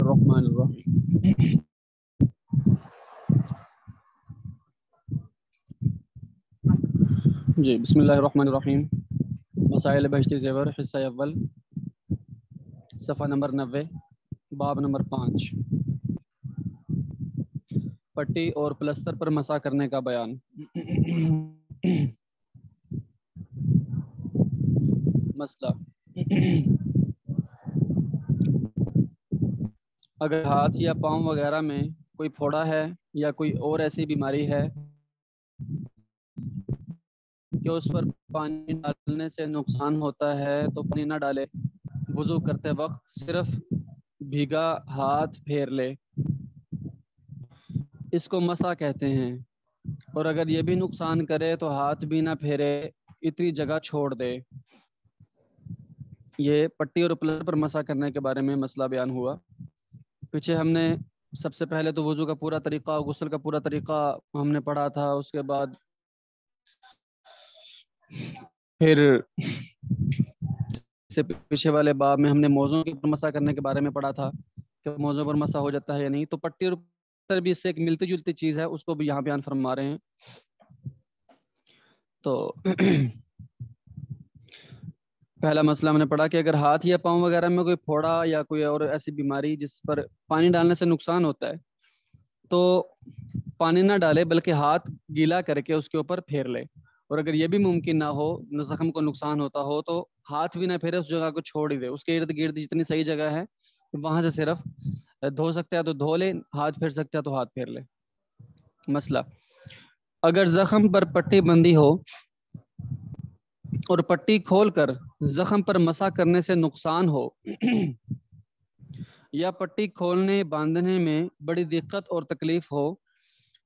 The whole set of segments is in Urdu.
الرحمن الرحیم جی بسم اللہ الرحمن الرحیم. مسائل بہشتی زیور حصہ اول صفحہ نمبر 90 باب نمبر 5 پٹی اور پلستر پر مسح کرنے کا بیان. مسئلہ: اگر ہاتھ یا پاؤں وغیرہ میں کوئی پھوڑا ہے یا کوئی اور ایسی بیماری ہے کہ اس پر پانی ڈالنے سے نقصان ہوتا ہے تو پانی نہ ڈالے. وضو کرتے وقت صرف بھیگا ہاتھ پھیر لے، اس کو مسح کہتے ہیں. اور اگر یہ بھی نقصان کرے تو ہاتھ بھی نہ پھیرے، اتنی جگہ چھوڑ دے. یہ پٹی اور پلستر پر مسح کرنے کے بارے میں مسئلہ بیان ہوا. پیچھے ہم نے سب سے پہلے تو وضو کا پورا طریقہ، غسل کا پورا طریقہ ہم نے پڑھا تھا. اس کے بعد پھر سے پیچھے والے باب میں ہم نے موضوع پر مسح کرنے کے بارے میں پڑھا تھا کہ موضوع پر مسح ہو جاتا ہے یا نہیں. تو پٹی اور پلستر بھی اس سے ایک ملتی جلتی چیز ہے، اس کو بھی یہاں بیان فرما رہے ہیں. تو پہلا مسئلہ ہم نے پڑھا کہ اگر ہاتھ یا پاؤں وغیرہ میں کوئی پھوڑا یا کوئی اور ایسی بیماری جس پر پانی ڈالنے سے نقصان ہوتا ہے تو پانی نہ ڈالے بلکہ ہاتھ گیلا کر کے اس کے اوپر پھیر لے. اور اگر یہ بھی ممکن نہ ہو، زخم کو نقصان ہوتا ہو، تو ہاتھ بھی نہ پھیرے، اس جگہ کو چھوڑ ہی دے. اس کے ارد گرد جتنی صحیح جگہ ہے وہاں سے صرف دھو سکتا ہے تو دھو لے، ہاتھ پھیر سکتا ہے تو ہاتھ پھیر لے. مسئلہ: اگر زخم پر پٹی بندھی ہو اور پٹی کھول کر زخم پر مسح کرنے سے نقصان ہو یا پٹی کھولنے باندھنے میں بڑی دقت اور تکلیف ہو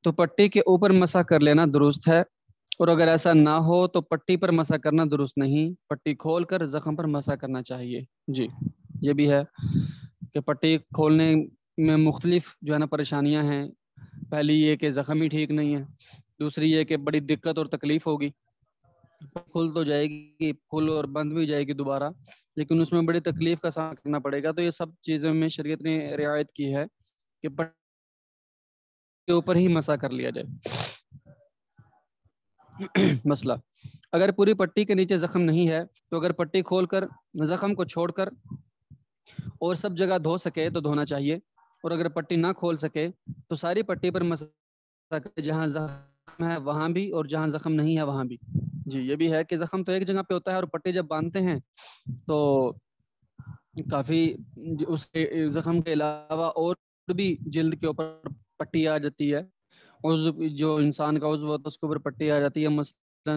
تو پٹی کے اوپر مسح کر لینا درست ہے. اور اگر ایسا نہ ہو تو پٹی پر مسح کرنا درست نہیں، پٹی کھول کر زخم پر مسح کرنا چاہیے. جی یہ بھی ہے کہ پٹی کھولنے میں مختلف جو ہے نا پریشانیاں ہیں. پہلی یہ کہ زخم ہی ٹھیک نہیں ہے، دوسری یہ کہ بڑی دقت اور تکلیف ہوگی. کھل تو جائے گی، کھل اور بند بھی جائے گی دوبارہ، لیکن اس میں بڑی تکلیف کا سامنا کرنا پڑے گا. تو یہ سب چیزوں میں شریعت نے رعایت کی ہے کہ پٹی کے اوپر ہی مسح کر لیا جائے. مسئلہ: اگر پوری پٹی کے نیچے زخم نہیں ہے تو اگر پٹی کھول کر زخم کو چھوڑ کر اور سب جگہ دھو سکے تو دھونا چاہیے. اور اگر پٹی نہ کھول سکے تو ساری پٹی پر مسح کرے، جہاں زخم ہے وہاں بھی اور جہاں زخم نہیں ہے وہاں بھی. جی یہ بھی ہے کہ زخم تو ایک جگہ پہ ہوتا ہے اور پٹی جب باندھتے ہیں تو کافی اس کے زخم کے علاوہ اور بھی جلد کے اوپر پٹی آ جاتی ہے. عضو جو انسان کا عضو ہوتا ہے اس کے اوپر پٹی آ جاتی ہے. مثلا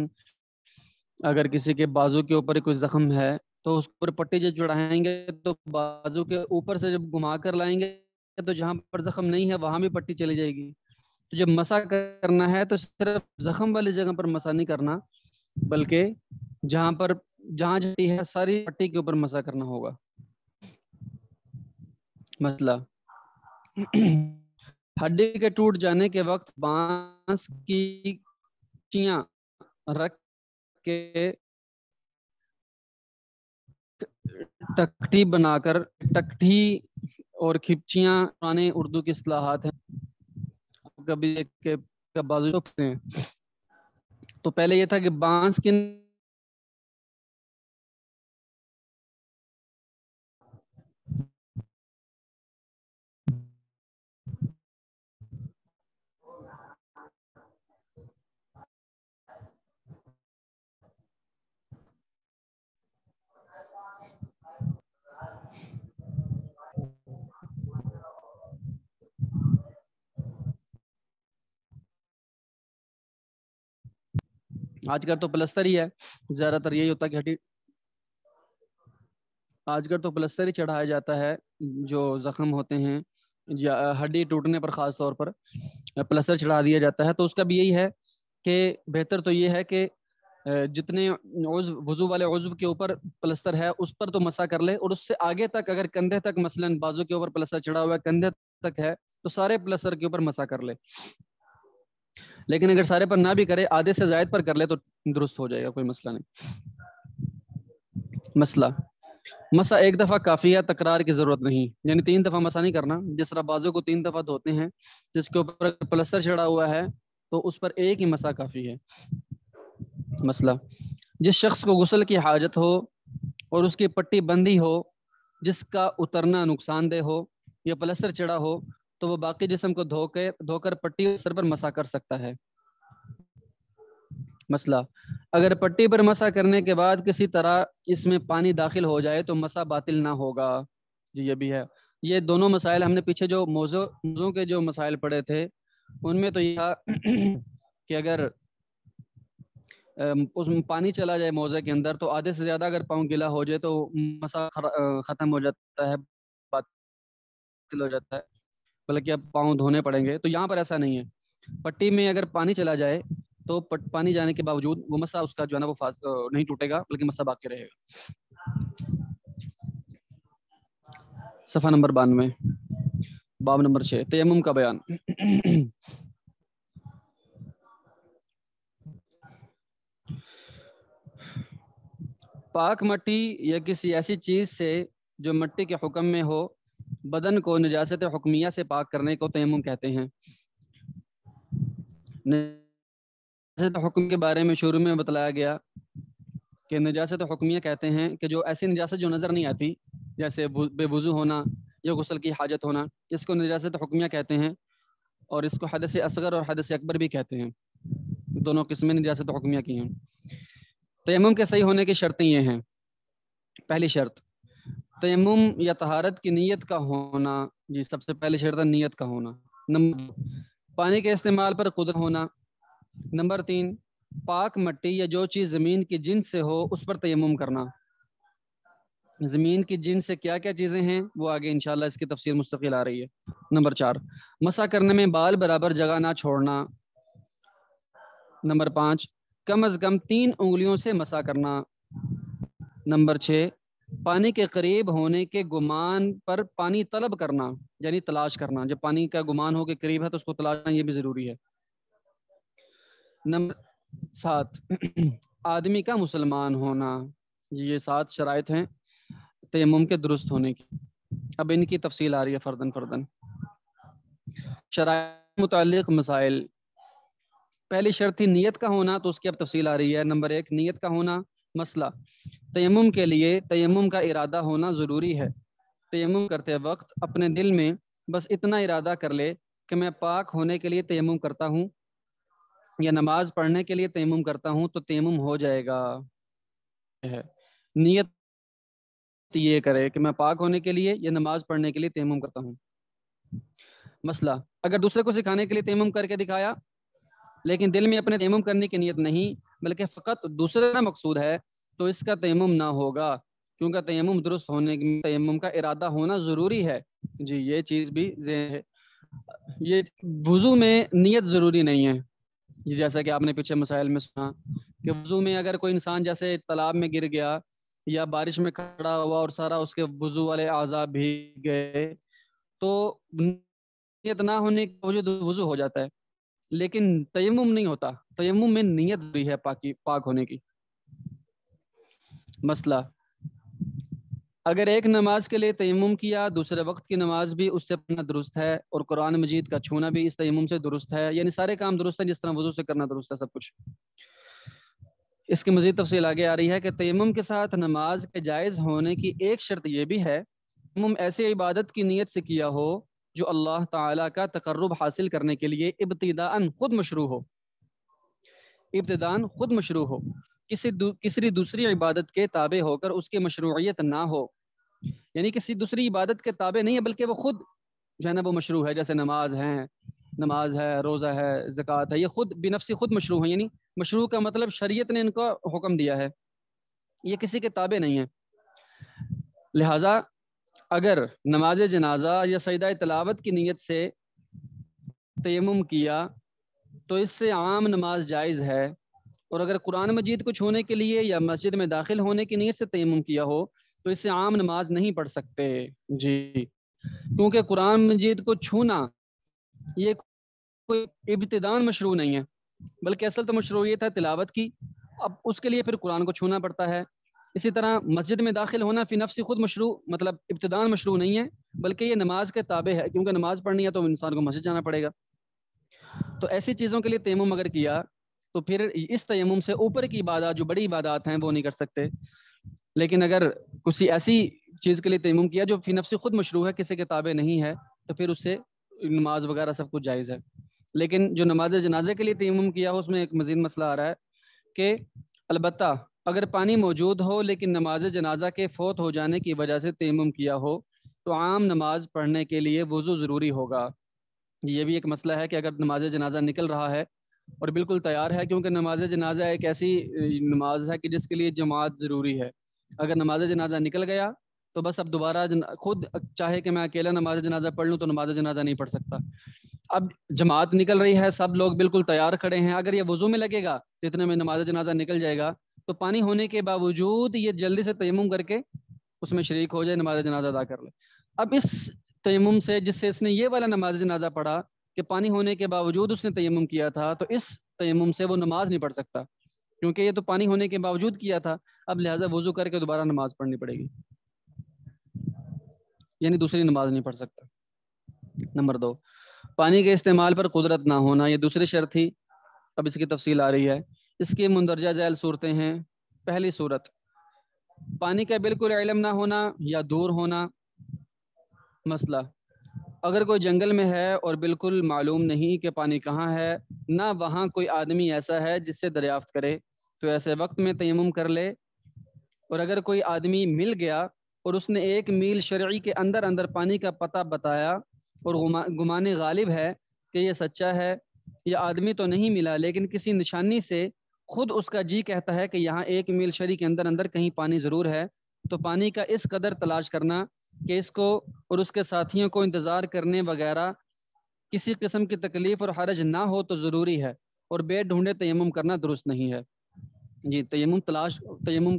اگر کسی کے بازو کے اوپر کوئی زخم ہے تو اس پر پٹی جب چڑھائیں گے تو بازو کے اوپر سے جب گھما کر لائیں گے تو جہاں پر زخم نہیں ہے وہاں بھی پٹی چلی جائے گی. تو جب مسح کرنا ہے تو صرف زخم والی جگہ پر مسح نہیں کرنا بلکہ جہاں جتی ہے ساری پٹی کے اوپر مسح کرنا ہوگا. مسئلہ: ہڈی کے ٹوٹ جانے کے وقت بانس کی کھپچیاں رکھ کے ٹکٹھی بنا کر، ٹکٹھی اور کھپچیاں پرانے اردو کی اصطلاحات ہیں. کبھی ایک بازو چھوپتے ہیں تو پہلے یہ تھا کہ بانس کی آج کل تو پلستر ہی ہے، زیادہ تر یہی ہوتا ہے کہ ہڈی آج کل تو پلستر ہی چڑھایا جاتا ہے. جو زخم ہوتے ہیں یا ہڈی ٹوٹنے پر خاص طور پر پلستر چڑھا دیا جاتا ہے. تو اس کا بھی یہی ہے کہ بہتر تو یہ ہے کہ جتنے وضو والے عضو کے اوپر پلستر ہے اس پر تو مسح کر لے، اور اس سے آگے تک اگر کندھے تک مثلا بازو کے اوپر پلستر چڑھا ہوا ہے کندھے تک ہے تو سارے پلستر کے اوپر مسح کر لے. لیکن اگر سارے پر نہ بھی کرے، آدھے سے زائد پر کر لے تو درست ہو جائے گا، کوئی مسئلہ نہیں. مسئلہ: مسا ایک دفعہ کافی ہے، تکرار کی ضرورت نہیں، یعنی 3 دفعہ مسا نہیں کرنا. جس طرح بازو کو 3 دفعہ دھوتے ہیں، جس کے اوپر پلستر چڑھا ہوا ہے تو اس پر ایک ہی مسا کافی ہے. مسئلہ، جس شخص کو غسل کی حاجت ہو اور اس کی پٹی بندی ہو جس کا اترنا نقصان دہ ہو یا پلستر چڑھا ہو تو وہ باقی جسم کو دھو کر پٹی سر پر مسا کر سکتا ہے. مسئلہ، اگر پٹی پر مسا کرنے کے بعد کسی طرح اس میں پانی داخل ہو جائے تو مسا باطل نہ ہوگا. جی یہ بھی ہے. یہ دونوں مسائل ہم نے پیچھے جو موضوع کے جو مسائل پڑھے تھے ان میں تو یہ تھا کہ اگر اس میں پانی چلا جائے موزے کے اندر تو آدھے سے زیادہ اگر پاؤں گیلا ہو جائے تو مسا ختم ہو جاتا ہے، باطل ہو جاتا ہے، بلکہ اب پاؤں دھونے پڑیں گے. تو یہاں پر ایسا نہیں ہے. پٹی میں اگر پانی چلا جائے تو پانی جانے کے باوجود وہ مسا اس کا جو ہے نا وہ نہیں ٹوٹے گا بلکہ مسا باقی رہے گا. صفحہ نمبر 92، باب نمبر 6، تیمم کا بیان. پاک مٹی یا کسی ایسی چیز سے جو مٹی کے حکم میں ہو بدن کو نجاست حکمیہ سے پاک کرنے کو تیمم کہتے ہیں. نجاست حکم کے بارے میں شروع میں بتلایا گیا کہ نجاست حکمیہ کہتے ہیں کہ جو ایسی نجاست جو نظر نہیں آتی، جیسے بے وضو ہونا یا غسل کی حاجت ہونا، اس کو نجاست حکمیہ کہتے ہیں. اور اس کو حدث اصغر اور حدث اکبر بھی کہتے ہیں. دونوں قسمیں نجاست حکمیہ کی ہیں. تیمم کے صحیح ہونے کی شرطیں یہ ہیں. پہلی شرط، تیمم یا طہارت کی نیت کا ہونا. جی سب سے پہلی شرط ہے نیت کا ہونا. نمبر 2، پانی کے استعمال پر قدرت ہونا. نمبر 3، پاک مٹی یا جو چیز زمین کی جنس سے ہو اس پر تیمم کرنا. زمین کی جنس سے کیا کیا چیزیں ہیں وہ آگے انشاءاللہ اس کی تفصیل مستقل آ رہی ہے. نمبر 4، مسح کرنے میں بال برابر جگہ نہ چھوڑنا. نمبر 5، کم از کم 3 انگلیوں سے مسح کرنا. نمبر 6، پانی کے قریب ہونے کے گمان پر پانی طلب کرنا، یعنی تلاش کرنا. جب پانی کا گمان ہو کہ قریب ہے تو اس کو تلاش کرنا، یہ بھی ضروری ہے. نمبر 7، آدمی کا مسلمان ہونا. یہ 7 شرائط ہیں تیمم کے درست ہونے کی. اب ان کی تفصیل آ رہی ہے فردن فردن. شرائط متعلق مسائل. پہلی شرط تھی نیت کا ہونا، تو اس کی اب تفصیل آ رہی ہے. نمبر 1، نیت کا ہونا. مسئلہ، تیمم کے لیے تیمم کا ارادہ ہونا ضروری ہے. تیمم کرتے وقت اپنے دل میں بس اتنا ارادہ کر لے کہ میں پاک ہونے کے لیے تیمم کرتا ہوں یا نماز پڑھنے کے لیے تیمم کرتا ہوں تو تیمم ہو جائے گا. نیت یہ کرے کہ میں پاک ہونے کے لیے یا نماز پڑھنے کے لیے تیمم کرتا ہوں. مسئلہ، اگر دوسرے کو سکھانے کے لیے تیمم کر کے دکھایا لیکن دل میں اپنے تیمم کرنے کی نیت نہیں بلکہ فقط دوسرے کا مقصود ہے تو اس کا تیمم نہ ہوگا، کیونکہ تیمم درست ہونے کے تیمم کا ارادہ ہونا ضروری ہے. جی یہ چیز بھی ذہن ہے. یہ وضو میں نیت ضروری نہیں ہے. جیسا کہ آپ نے پیچھے مسائل میں سنا کہ وضو میں اگر کوئی انسان جیسے تالاب میں گر گیا یا بارش میں کھڑا ہوا اور سارا اس کے وضو والے اعضاء بھیگ گئے تو نیت نہ ہونے کی وجہ وضو ہو جاتا ہے، لیکن تیمم نہیں ہوتا. تیمم میں نیت ضروری ہے پاک ہونے کی. مسئلہ، اگر ایک نماز کے لیے تیمم کیا دوسرے وقت کی نماز بھی اس سے پڑھنا درست ہے اور قرآن مجید کا چھونا بھی اس تیمم سے درست ہے. یعنی سارے کام درست ہیں جس طرح وضو سے کرنا درست ہے سب کچھ. اس کی مزید تفصیل آگے آ رہی ہے کہ تیمم کے ساتھ نماز کے جائز ہونے کی ایک شرط یہ بھی ہے تیمم ایسے عبادت کی نیت سے کیا ہو جو اللہ تعالیٰ کا تقرب حاصل کرنے کے لیے ابتداءً خود مشروع ہو. ابتداءً خود مشروع ہو، کسی دوسری عبادت کے تابع ہو کر اس کی مشروعیت نہ ہو. یعنی کسی دوسری عبادت کے تابع نہیں ہے بلکہ وہ خود جو ہے نا وہ مشروع ہے. جیسے نماز ہے، روزہ ہے، زکوٰۃ ہے، یہ خود بنفسی خود مشروع ہے. یعنی مشروع کا مطلب شریعت نے ان کو حکم دیا ہے، یہ کسی کے تابع نہیں ہے. لہٰذا اگر نماز جنازہ یا سجدہ تلاوت کی نیت سے تیمم کیا تو اس سے عام نماز جائز ہے، اور اگر قرآن مجید کو چھونے کے لیے یا مسجد میں داخل ہونے کی نیت سے تیمم کیا ہو تو اس سے عام نماز نہیں پڑھ سکتے. جی کیونکہ قرآن مجید کو چھونا یہ کوئی ابتداءً مشروع نہیں ہے بلکہ اصل تو مشروعیت ہے تلاوت کی. اب اس کے لیے پھر قرآن کو چھونا پڑتا ہے. اسی طرح مسجد میں داخل ہونا فی نفسی خود مشروع، مطلب ابتداءً مشروع نہیں ہے، بلکہ یہ نماز کے تابع ہے، کیونکہ نماز پڑھنی ہے تو انسان کو مسجد جانا پڑے گا۔ تو ایسی چیزوں کے لیے تیمم اگر کیا تو پھر اس تیمم سے اوپر کی عبادات جو بڑی عبادات ہیں وہ نہیں کر سکتے۔ لیکن اگر کسی ایسی چیز کے لیے تیمم کیا جو فی نفسی خود مشروع ہے، کسی کے تابع نہیں ہے، تو پھر اس سے نماز وغیرہ سب کچھ جائز ہے۔ لیکن جو نماز جنازے کے لیے تیمم کیا ہو، اس میں ایک مزید مسئلہ آ رہا ہے کہ البتہ اگر پانی موجود ہو لیکن نماز جنازہ کے فوت ہو جانے کی وجہ سے تیمم کیا ہو تو عام نماز پڑھنے کے لیے وضو ضروری ہوگا۔ یہ بھی ایک مسئلہ ہے کہ اگر نماز جنازہ نکل رہا ہے اور بالکل تیار ہے، کیونکہ نماز جنازہ ایک ایسی نماز ہے کہ جس کے لیے جماعت ضروری ہے۔ اگر نماز جنازہ نکل گیا تو بس اب دوبارہ خود چاہے کہ میں اکیلا نماز جنازہ پڑھ لوں تو نماز جنازہ نہیں پڑھ سکتا۔ اب جماعت نکل رہی ہے، سب لوگ بالکل تیار کھڑے ہیں، اگر یہ وضو میں لگے گا اتنے میں نماز جنازہ نکل جائے گا، تو پانی ہونے کے باوجود یہ جلدی سے تیمم کر کے اس میں شریک ہو جائے، نماز جنازہ ادا کر لے۔ اب اس تیمم سے جس سے اس نے یہ والا نماز جنازہ پڑھا کہ پانی ہونے کے باوجود اس نے تیمم کیا تھا، تو اس تیمم سے وہ نماز نہیں پڑھ سکتا، کیونکہ یہ تو پانی ہونے کے باوجود کیا تھا، اب لہٰذا وضو کر کے دوبارہ نماز پڑھنی پڑے گی، یعنی دوسری نماز نہیں پڑھ سکتا۔ نمبر 2، پانی کے استعمال پر قدرت نہ ہونا، یہ دوسری شرط تھی، اب اس کی تفصیل آ رہی ہے۔ اس کی مندرجہ ذیل صورتیں ہیں۔ پہلی صورت، پانی کا بالکل علم نہ ہونا یا دور ہونا۔ مسئلہ، اگر کوئی جنگل میں ہے اور بالکل معلوم نہیں کہ پانی کہاں ہے، نہ وہاں کوئی آدمی ایسا ہے جس سے دریافت کرے، تو ایسے وقت میں تیمم کر لے۔ اور اگر کوئی آدمی مل گیا اور اس نے 1 میل شرعی کے اندر اندر پانی کا پتہ بتایا اور گمان غالب ہے کہ یہ سچا ہے، یہ آدمی تو نہیں ملا لیکن کسی نشانی سے خود اس کا جی کہتا ہے کہ یہاں 1 میل شرعی کے اندر اندر کہیں پانی ضرور ہے، تو پانی کا اس قدر تلاش کرنا کہ اس کو اور اس کے ساتھیوں کو انتظار کرنے وغیرہ کسی قسم کی تکلیف اور حرج نہ ہو تو ضروری ہے، اور بے ڈھونڈے تیمم کرنا درست نہیں ہے۔ جی، تیمم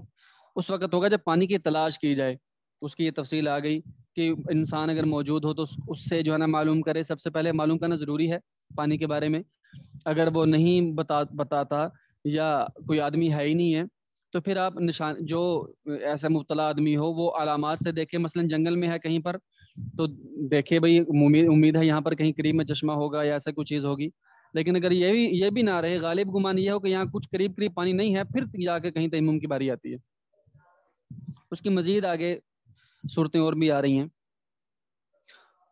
اس وقت ہوگا جب پانی کی تلاش کی جائے، اس کی یہ تفصیل آ گئی کہ انسان اگر موجود ہو تو اس سے جو ہے نا معلوم کرے، سب سے پہلے معلوم کرنا ضروری ہے پانی کے بارے میں۔ اگر وہ نہیں بتاتا یا کوئی آدمی ہے ہی نہیں ہے تو پھر آپ جو ایسا مبتلا آدمی ہو وہ علامات سے دیکھے، مثلا جنگل میں ہے کہیں پر تو دیکھے بھئی امید ہے یہاں پر کہیں قریب میں چشمہ ہوگا یا ایسا کوئی چیز ہوگی، لیکن اگر یہ بھی نہ رہے، غالب گمان یہ ہو کہ یہاں کچھ قریب پانی نہیں ہے، پھر جا کے کہیں تیمم کی باری آتی ہے۔ اس کی مزید آگے صورتیں اور بھی آ رہی ہیں۔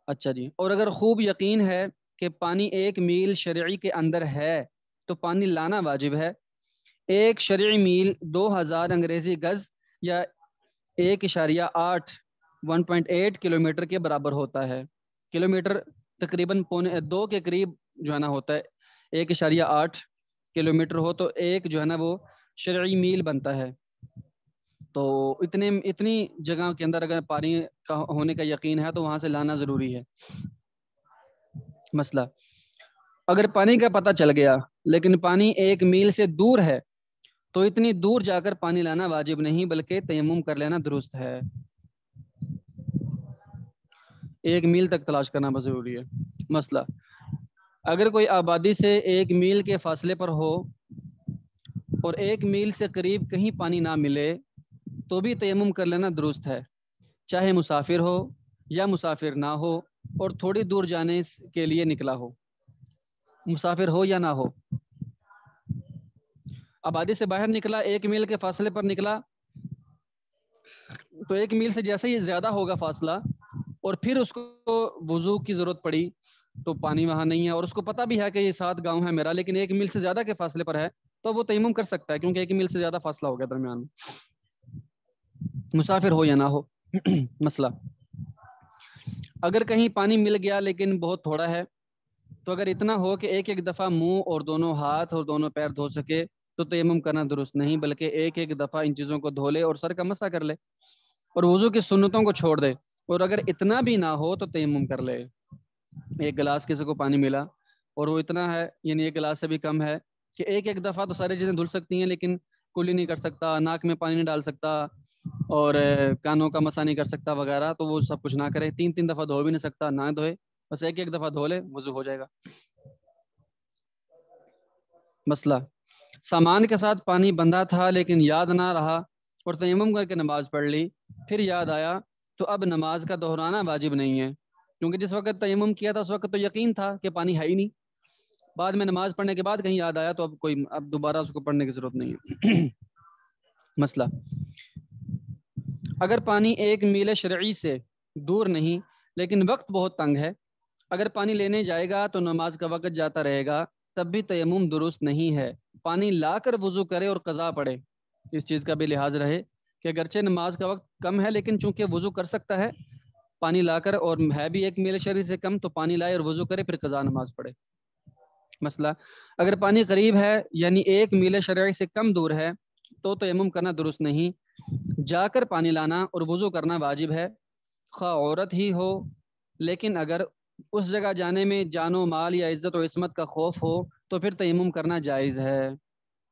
اچھا جی، اور اگر خوب یقین ہے کہ پانی 1 میل شرعی کے اندر ہے تو پانی لانا واجب ہے۔ 1 شرعی میل 2000 انگریزی گز یا 1.8 کلومیٹر کے برابر ہوتا ہے۔ کلومیٹر تقریباً 2 کے قریب جو ہے نا ہوتا ہے، 1.8 کلومیٹر ہو تو ایک جو ہے نا وہ شرعی میل بنتا ہے۔ تو اتنی جگہ کے اندر اگر پانی کا ہونے کا یقین ہے تو وہاں سے لانا ضروری ہے۔ مسئلہ، اگر پانی کا پتہ چل گیا لیکن پانی 1 میل سے دور ہے تو اتنی دور جا کر پانی لانا واجب نہیں بلکہ تیمم کر لینا درست ہے۔ 1 میل تک تلاش کرنا بہت ضروری ہے۔ مسئلہ، اگر کوئی آبادی سے 1 میل کے فاصلے پر ہو اور 1 میل سے قریب کہیں پانی نہ ملے تو بھی تیمم کر لینا درست ہے، چاہے مسافر ہو یا مسافر نہ ہو اور تھوڑی دور جانے کے لیے نکلا ہو، مسافر ہو یا نہ ہو۔ آبادی سے باہر نکلا، 1 میل کے فاصلے پر نکلا، تو 1 میل سے جیسے ہی زیادہ ہوگا فاصلہ اور پھر اس کو وضو کی ضرورت پڑی تو پانی وہاں نہیں ہے اور اس کو پتہ بھی ہے کہ یہ 7 گاؤں ہے میرا، لیکن 1 میل سے زیادہ کے فاصلے پر ہے تو وہ تیمم کر سکتا ہے، کیونکہ 1 میل سے زیادہ فاصلہ ہو گیا درمیان میں، مسافر ہو یا نہ ہو۔ مسئلہ، اگر کہیں پانی مل گیا لیکن بہت تھوڑا ہے، تو اگر اتنا ہو کہ ایک دفعہ منہ اور دونوں ہاتھ اور دونوں پیر دھو سکے تو تیمم کرنا درست نہیں بلکہ ایک دفعہ ان چیزوں کو دھو لے اور سر کا مسح کر لے اور وضو کی سنتوں کو چھوڑ دے، اور اگر اتنا بھی نہ ہو تو تیمم کر لے۔ 1 گلاس کسی کو پانی ملا اور وہ اتنا ہے، یعنی 1 گلاس سے بھی کم ہے کہ ایک دفعہ تو ساری چیزیں دھل سکتی ہیں لیکن کلی نہیں کر سکتا، ناک میں پانی نہیں ڈال سکتا اور کانوں کا مسح نہیں کر سکتا وغیرہ، تو وہ سب کچھ نہ کرے۔ 3 دفعہ دھو بھی نہیں سکتا، نہ دھوئے، بس ایک دفعہ دھو لے، وضو ہو جائے گا۔ مسئلہ، سامان کے ساتھ پانی بندھا تھا لیکن یاد نہ رہا اور تیمم کر کے نماز پڑھ لی، پھر یاد آیا تو اب نماز کا دہرانا واجب نہیں ہے، کیونکہ جس وقت تیمم کیا تھا اس وقت تو یقین تھا کہ پانی ہے ہی نہیں، بعد میں نماز پڑھنے کے بعد کہیں یاد آیا تو اب دوبارہ اس کو پڑھنے کی ضرورت نہیں ہے۔ مسئلہ، اگر پانی 1 میل شرعی سے دور نہیں لیکن وقت بہت تنگ ہے، اگر پانی لینے جائے گا تو نماز کا وقت جاتا رہے گا، تب بھی تیمم درست نہیں ہے، پانی لا کر وضو کرے اور قضا پڑھے۔ اس چیز کا بھی لحاظ رہے کہ اگرچہ نماز کا وقت کم ہے لیکن چونکہ وضو کر سکتا ہے پانی لا کر، اور ہے بھی 1 میل شرعی سے کم، تو پانی لائے اور وضو کرے پھر قضا نماز پڑھے۔ مسئلہ، اگر پانی قریب ہے یعنی 1 میل شرعی سے کم دور ہے تو تیمم کرنا درست نہیں، جا کر پانی لانا اور وضو کرنا واجب ہے، خواہ عورت ہی ہو، لیکن اگر اس جگہ جانے میں جان و مال یا عزت و عصمت کا خوف ہو تو پھر تیمم کرنا جائز ہے۔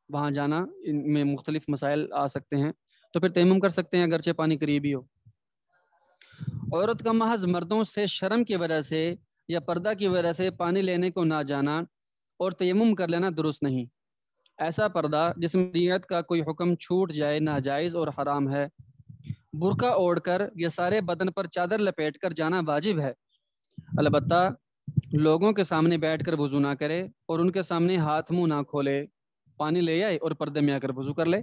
وہاں جانا، ان میں مختلف مسائل آ سکتے ہیں، تو پھر تیمم کر سکتے ہیں اگرچہ پانی قریب ہی ہو۔ عورت کا محض مردوں سے شرم کی وجہ سے یا پردہ کی وجہ سے پانی لینے کو نہ جانا اور تیمم کر لینا درست نہیں۔ ایسا پردہ جس میں شریعت کا کوئی حکم چھوٹ جائے ناجائز اور حرام ہے۔ برقع اوڑھ کر یا سارے بدن پر چادر لپیٹ کر جانا واجب ہے، البتہ لوگوں کے سامنے بیٹھ کر وضو نہ کرے اور ان کے سامنے ہاتھ منہ نہ کھولے، پانی لے آئے اور پردے میں آ کر وضو کر لے۔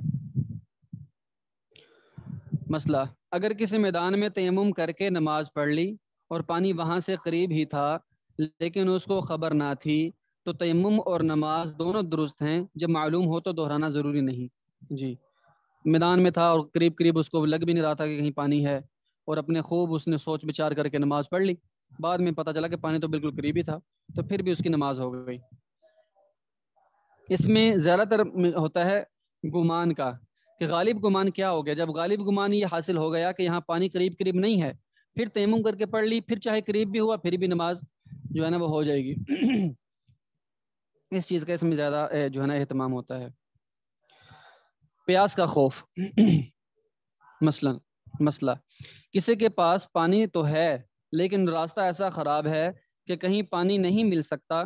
مسئلہ، اگر کسی میدان میں تیمم کر کے نماز پڑھ لی اور پانی وہاں سے قریب ہی تھا لیکن اس کو خبر نہ تھی تو تیمم اور نماز دونوں درست ہیں، جب معلوم ہو تو دہرانا ضروری نہیں۔ جی، میدان میں تھا اور قریب قریب اس کو لگ بھی نہیں رہا تھا کہ کہیں پانی ہے، اور اپنے خوب اس نے سوچ بچار کر کے نماز پڑھ لی، بعد میں پتہ چلا کہ پانی تو بالکل قریب ہی تھا، تو پھر بھی اس کی نماز ہو گئی۔ اس میں زیادہ تر ہوتا ہے گمان کا، کہ غالب گمان کیا ہو گیا، جب غالب گمان یہ حاصل ہو گیا کہ یہاں پانی قریب قریب نہیں ہے، پھر تیمم کر کے پڑھ لی، پھر چاہے قریب بھی ہوا پھر بھی نماز جو ہے نا وہ ہو جائے گی۔ اس چیز کا اس میں زیادہ جو ہے نا اہتمام ہوتا ہے۔ پیاس کا خوف، مسئلہ، کسی کے پاس پانی تو ہے لیکن راستہ ایسا خراب ہے کہ کہیں پانی نہیں مل سکتا،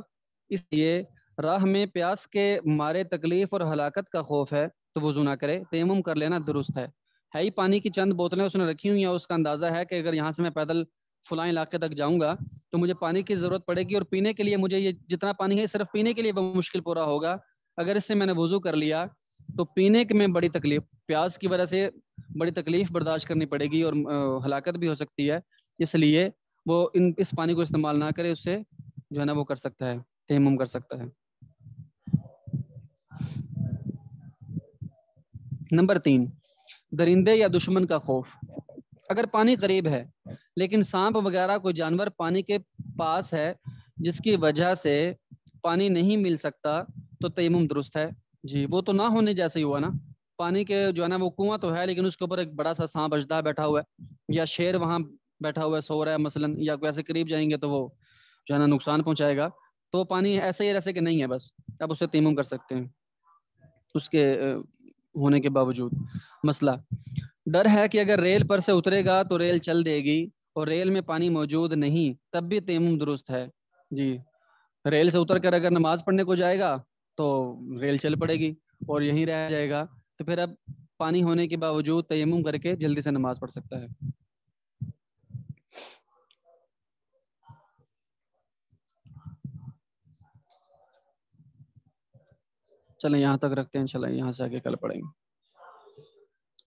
اس لیے راہ میں پیاس کے مارے تکلیف اور ہلاکت کا خوف ہے تو وضو نہ کرے، تیمم کر لینا درست ہے ہی پانی کی چند بوتلیں اس نے رکھی ہوئی ہیں، اس کا اندازہ ہے کہ اگر یہاں سے میں پیدل فلاں علاقے تک جاؤں گا تو مجھے پانی کی ضرورت پڑے گی، اور پینے کے لیے مجھے یہ جتنا پانی ہے صرف پینے کے لیے وہ مشکل پورا ہوگا، اگر اس سے میں نے وضو کر لیا تو پینے کے میں بڑی تکلیف، پیاس کی وجہ سے بڑی تکلیف برداشت کرنی پڑے گی اور ہلاکت بھی ہو سکتی ہے، اس لیے وہ اس پانی کو استعمال نہ کرے، اس سے جو ہے نا وہ کر سکتا ہے، تیمم کر سکتا ہے۔ نمبر 3، درندے یا دشمن کا خوف، اگر پانی قریب ہے لیکن سانپ وغیرہ کوئی جانور پانی کے پاس ہے جس کی وجہ سے پانی نہیں مل سکتا تو تیمم درست ہے۔ جی، وہ تو نہ ہونے جیسے ہی ہوا نا، پانی کے جو ہے نا وہ کنواں تو ہے لیکن اس کے اوپر ایک بڑا سا سانپ اژدہا بیٹھا ہوا ہے، یا شیر وہاں بیٹھا ہوا ہے سو رہا ہے مثلاً، یا ویسے قریب جائیں گے تو وہ جو ہے نا نقصان پہنچائے گا، تو پانی ایسے ہی ایسے کہ نہیں ہے بس، اب اسے تیمم کر سکتے ہیں اس کے ہونے کے باوجود۔ مسئلہ، ڈر ہے کہ اگر ریل پر سے اترے گا تو ریل چل دے گی اور ریل میں پانی موجود نہیں، تب بھی تیمم درست ہے۔ جی، ریل سے اتر کر اگر نماز پڑھنے کو جائے گا تو ریل چل پڑے گی اور یہیں رہ جائے گا، تو پھر اب پانی ہونے کے باوجود تیمم کر کے جلدی سے نماز پڑھ سکتا ہے۔ چلیں یہاں تک رکھتے ہیں، انشاءاللہ یہاں سے آگے کل پڑھیں گے۔